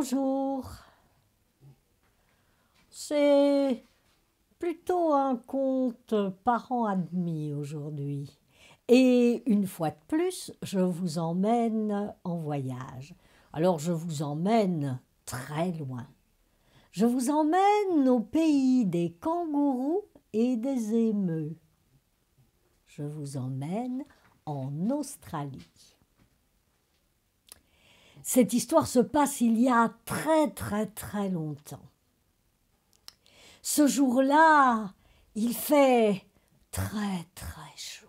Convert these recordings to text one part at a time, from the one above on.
Bonjour. C'est plutôt un conte parents admis aujourd'hui. Et une fois de plus, je vous emmène en voyage. Alors je vous emmène très loin. Je vous emmène au pays des kangourous et des émeus. Je vous emmène en Australie. Cette histoire se passe il y a très longtemps. Ce jour-là, il fait très chaud.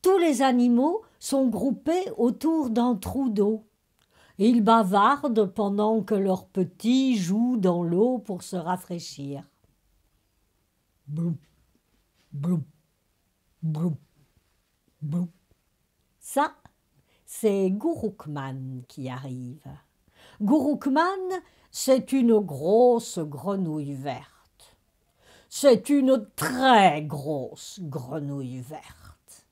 Tous les animaux sont groupés autour d'un trou d'eau. Ils bavardent pendant que leurs petits jouent dans l'eau pour se rafraîchir. Bloup, bloup, bloup, bloup. Ça, c'est Gouroukman qui arrive. Gouroukman, c'est une grosse grenouille verte. C'est une très grosse grenouille verte.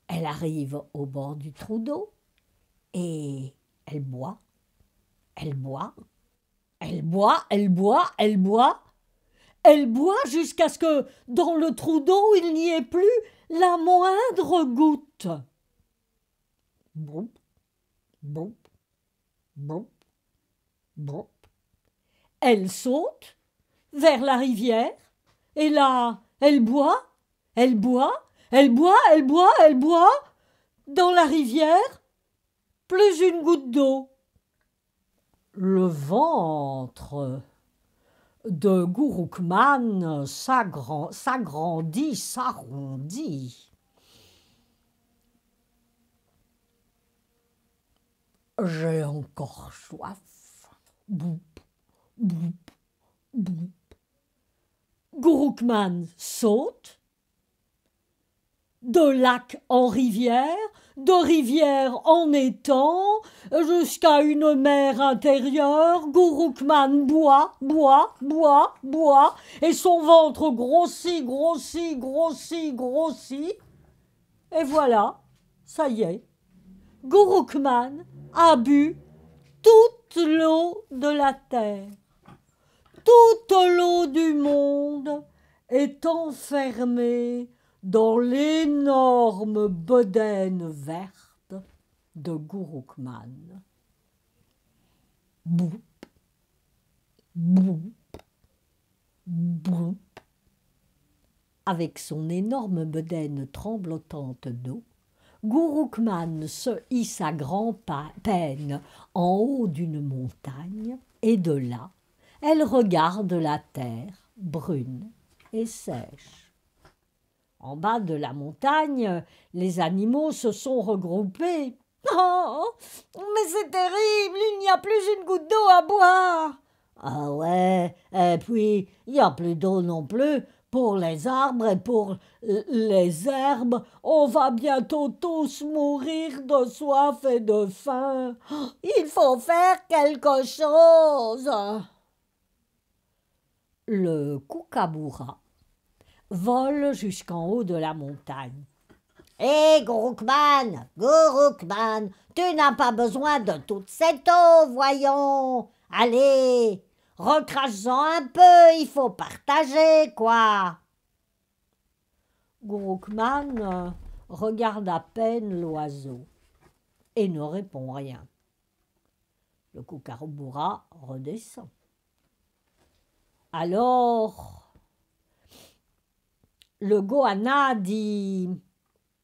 Elle arrive au bord du trou d'eau et elle boit, elle boit, elle boit, elle boit, elle boit. Elle boit jusqu'à ce que dans le trou d'eau il n'y ait plus la moindre goutte. Broup, broup, broup, broup. Elle saute vers la rivière et là, elle boit, elle boit, elle boit, elle boit, elle boit. Dans la rivière, plus une goutte d'eau. Le ventre de Gouroukman s'agrandit, s'arrondit. J'ai encore soif. Boup, boup, boup. Gouroukman saute de lac en rivière, de rivière en étang, jusqu'à une mer intérieure. Gouroukman boit, boit, boit, boit, et son ventre grossit, grossit, grossit, grossit. Et voilà, ça y est, Gouroukman a bu toute l'eau de la terre. Toute l'eau du monde est enfermée dans l'énorme bedaine verte de Gouroukman. Boup, boup, boup. Avec son énorme bedaine tremblotante d'eau, Gouroukman se hisse à grand-peine en haut d'une montagne, et de là, elle regarde la terre brune et sèche. En bas de la montagne, les animaux se sont regroupés. « Oh, mais c'est terrible, il n'y a plus une goutte d'eau à boire !»« Ah ouais, et puis il n'y a plus d'eau non plus pour les arbres et pour les herbes. On va bientôt tous mourir de soif et de faim. Il faut faire quelque chose !» Le kookaburra vole jusqu'en haut de la montagne. « Hé, Gouroukman, Gouroukman, tu n'as pas besoin de toute cette eau, voyons. Allez, recrache-en un peu, il faut partager, quoi. » Gouroukman regarde à peine l'oiseau et ne répond rien. Le kookaburra redescend. Alors, le goanna dit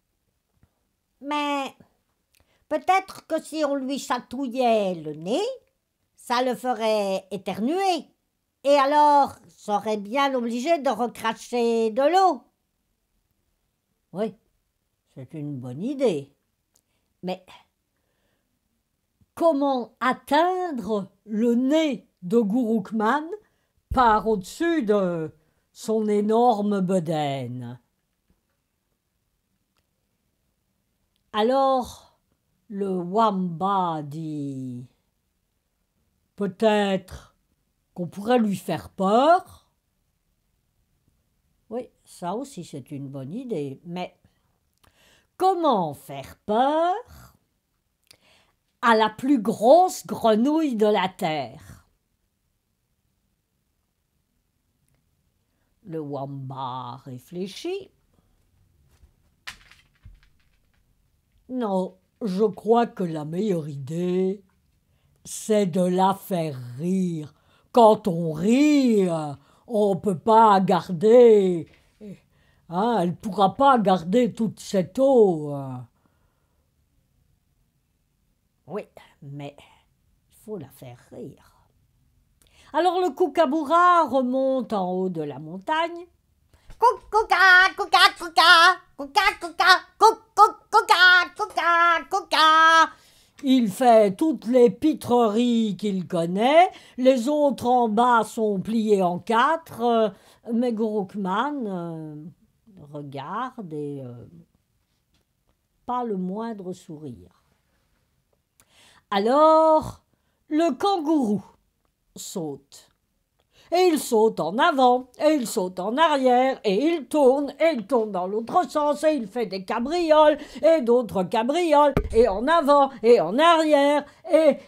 « Mais peut-être que si on lui chatouillait le nez, ça le ferait éternuer. Et alors, serait bien obligé de recracher de l'eau. » Oui, c'est une bonne idée. Mais comment atteindre le nez de Gouroukman par au-dessus de son énorme bedaine? Alors, le wamba dit « Peut-être qu'on pourrait lui faire peur. » Oui, ça aussi c'est une bonne idée, mais comment faire peur à la plus grosse grenouille de la terre. Le wamba réfléchit. Non, je crois que la meilleure idée, c'est de la faire rire. Quand on rit, on ne peut pas garder. Hein, elle ne pourra pas garder toute cette eau. Oui, mais il faut la faire rire. Alors le kookaburra remonte en haut de la montagne. Kouka, kouka, kouka, kouka, kouka, kouka, kouka, kouka. Il fait toutes les pitreries qu'il connaît. Les autres en bas sont pliés en quatre. Mais Gurukman regarde et pas le moindre sourire. Alors, le kangourou saute. Et il saute en avant, et il saute en arrière, et il tourne dans l'autre sens, et il fait des cabrioles, et d'autres cabrioles, et en avant, et en arrière, et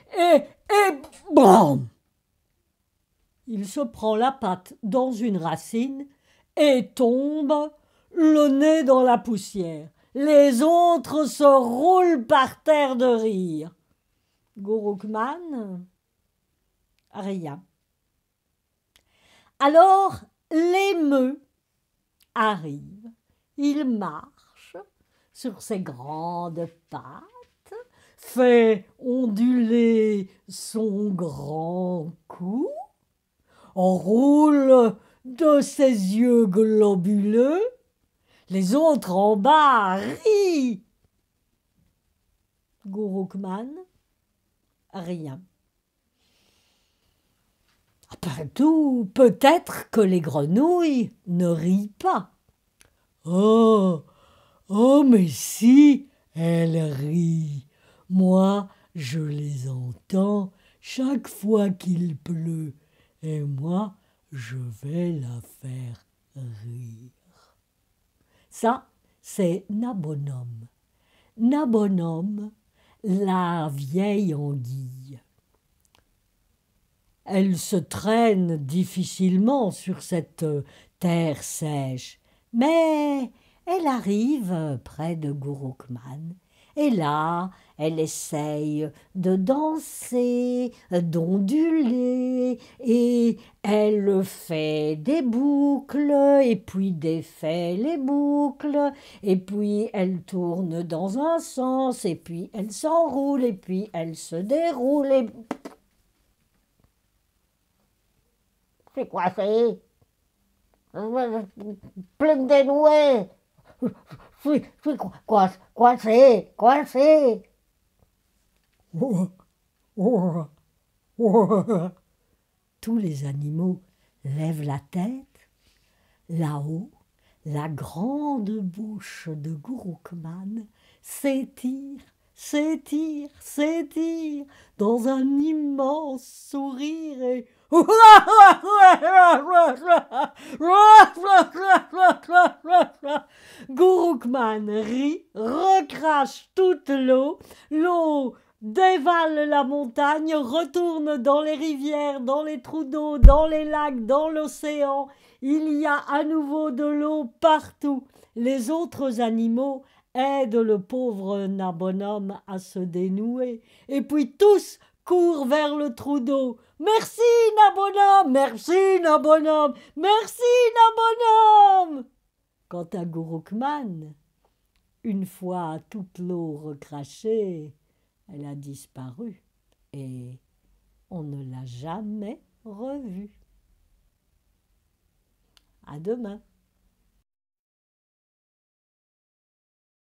bam! Il se prend la patte dans une racine, et tombe le nez dans la poussière. Les autres se roulent par terre de rire. Gurukman, rien. Alors l'émeu arrive, il marche sur ses grandes pattes, fait onduler son grand cou, enroule de ses yeux globuleux, les autres en bas rient. Gurukman, rien. Après tout, peut-être que les grenouilles ne rient pas. Oh, oh, mais si, elles rient. Moi, je les entends chaque fois qu'il pleut, et moi, je vais la faire rire. Ça, c'est Nabonom. Nabonom, la vieille anguille. Elle se traîne difficilement sur cette terre sèche, mais elle arrive près de Gurukman, et là, elle essaye de danser, d'onduler, et elle fait des boucles, et puis défait les boucles, et puis elle tourne dans un sens, et puis elle s'enroule, et puis elle se déroule, et... C'est coincé. Plein de dénoués. Je suis coincé, coincé. Tous les animaux lèvent la tête. Là-haut, la grande bouche de Gurukman s'étire, s'étire, s'étire dans un immense sourire et Gurukman rit, recrache toute l'eau, l'eau dévale la montagne, retourne dans les rivières, dans les trous d'eau, dans les lacs, dans l'océan. Il y a à nouveau de l'eau partout. Les autres animaux aident le pauvre Nabonom à se dénouer. Et puis tous courent vers le trou d'eau. Merci Nabonom, merci Nabonom, merci Nabonom. Quant à Gurukman, une fois toute l'eau recrachée, elle a disparu et on ne l'a jamais revue. À demain.